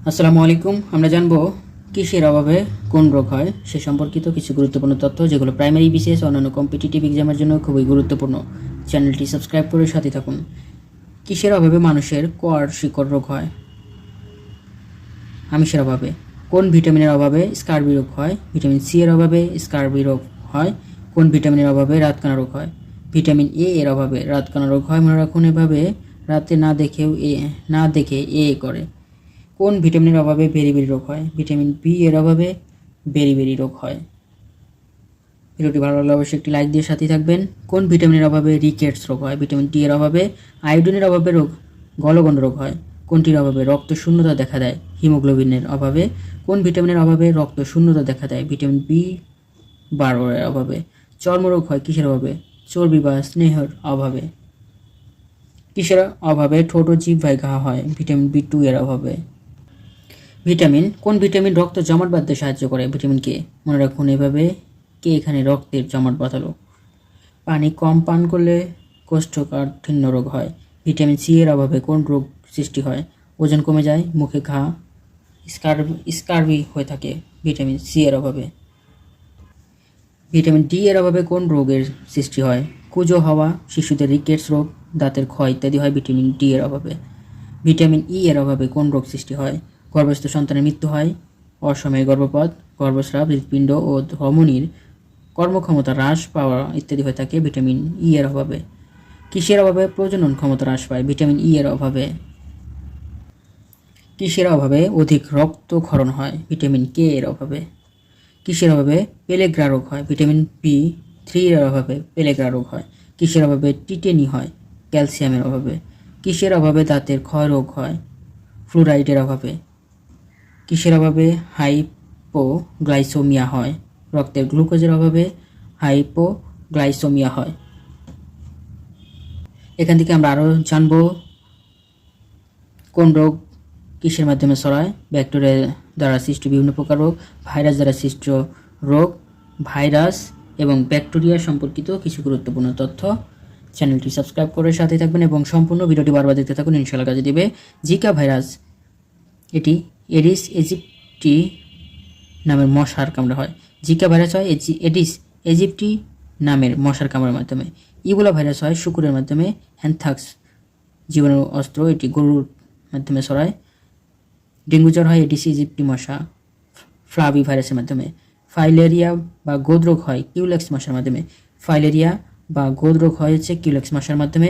আসসালামু আলাইকুম। আমরা জানবো কিসের অভাবে কোন রোগ হয় সে সম্পর্কিত কিছু গুরুত্বপূর্ণ তথ্য, যেগুলো প্রাইমারি বিসিএস ও অন্যান্য কম্পিটিটিভ এক্সামের জন্য খুবই গুরুত্বপূর্ণ। চ্যানেলটি সাবস্ক্রাইব করে সাথে থাকুন। কিসের অভাবে মানুষের কোয়ার শিকড় রোগ হয়? আমিষের অভাবে। কোন ভিটামিনের অভাবে স্কার্বি রোগ হয়? ভিটামিন সি এর অভাবে স্কার্বি রোগ হয়। কোন ভিটামিনের অভাবে রাতকানা রোগ হয়? ভিটামিন এ এর অভাবে রাতকানা রোগ হয়। মনে রাখুন, এভাবে রাতে না দেখে এ করে। কোন ভিটামিনের অভাবে বেরি রোগ হয়? ভিটামিন বি এর অভাবে বেরি রোগ হয়। ভিডিওটি ভালো লাগলে অবশ্যই একটি লাইক দিয়ে সাথে থাকবেন। কোন ভিটামিনের অভাবে রিকেটস রোগ হয়? ভিটামিন ডি এর অভাবে আয়োডিনের অভাবে গলগণ্ড রোগ হয়। কোনটির অভাবে রক্ত শূন্যতা দেখা দেয়? হিমোগ্লোবিনের অভাবে। কোন ভিটামিনের অভাবে রক্ত শূন্যতা দেখা দেয়? ভিটামিন বি12 এর অভাবে। চর্মরোগ হয় কিসের অভাবে? চর্বি বা স্নেহের অভাবে। কিসের অভাবে ঠোঁট ও জিহ্বায় ঘা হয়? ভিটামিন বি2 এর অভাবে। কোন ভিটামিন রক্ত জমাট বাঁধতে সাহায্য করে? Vitamin K. মনে রাখুন, এভাবে কে এখানে রক্তের জমাট বাঁধালো। পানি কম পান করলে কোষ্ঠকাঠিন্য রোগ হয়। ভিটামিন সি এর অভাবে কোন রোগ সৃষ্টি হয়? ওজন কমে যায়, মুখে ঘা, স্কার্বি হয়ে থাকে ভিটামিন সি এর অভাবে। ভিটামিন ডি এর অভাবে কোন রোগের সৃষ্টি হয়? কুঁজো হওয়া, শিশুদের রিকেটস রোগ, দাঁতের ক্ষয় ইত্যাদি হয় ভিটামিন ডি এর অভাবে। ভিটামিন ই এর অভাবে কোন রোগ সৃষ্টি হয়? গর্ভস্থ সন্তানের মৃত্যু হয়, অসময়ে গর্ভপাত, গর্ভস্রাব, হৃৎপিণ্ড ও ধমনীর কর্মক্ষমতা হ্রাস পাওয়া ইত্যাদি হয়ে থাকে ভিটামিন ই এর অভাবে। কিসের অভাবে প্রজনন ক্ষমতা হ্রাস পায়? ভিটামিন ই এর অভাবে। কিসের অভাবে অধিক রক্তক্ষরণ হয়? ভিটামিন কে এর অভাবে। কিসের অভাবে পেলেগ্রা রোগ হয়? ভিটামিন বি3 এর অভাবে পেলেগ্রা রোগ হয়। কিসের অভাবে টিটেনি হয়? ক্যালসিয়ামের অভাবে। কিসের অভাবে দাঁতের ক্ষয় রোগ হয়? ফ্লুরাইডের অভাবে। কিসের অভাবে হাইপোগ্লাইসেমিয়া হয়? রক্তের গ্লুকোজের অভাবে হাইপোগ্লাইসেমিয়া হয়। এখান থেকে আমরা আরও জানব কোন রোগ কিসের মাধ্যমে ছড়ায়। ব্যাকটেরিয়া দ্বারা সৃষ্ট বিভিন্ন প্রকার রোগ, ভাইরাস দ্বারা সৃষ্ট রোগ, ভাইরাস এবং ব্যাকটেরিয়া সম্পর্কিত কিছু গুরুত্বপূর্ণ তথ্য। চ্যানেলটি সাবস্ক্রাইব করে সাথে থাকবেন এবং সম্পূর্ণ ভিডিওটি বারবার দেখতে থাকুন, ইনশাআল্লাহ কাজে দিবে। জিকা ভাইরাস, এটি এডিস ইজিপ্টি নামের মশার কামড়ে হয়। জিকা ভাইরাস হয় এডিস ইজিপ্টি নামের মশার কামড়ের মাধ্যমে। ইবোলা ভাইরাস হয় শুকুরের মাধ্যমে। হ্যান্থ্রাক্স জীবাণু অস্ত্র, এটি গরুর মাধ্যমে ছড়ায়। ডেঙ্গু জ্বর হয় এডিস ইজিপ্টি মশা ফ্লাভি ভাইরাসের মাধ্যমে। ফাইলেরিয়া বা গোদরোগ হয় কিউলেক্স মশার মাধ্যমে। ফাইলেরিয়া বা গোদরোগ হয়েছে কিউলেক্স মশার মাধ্যমে।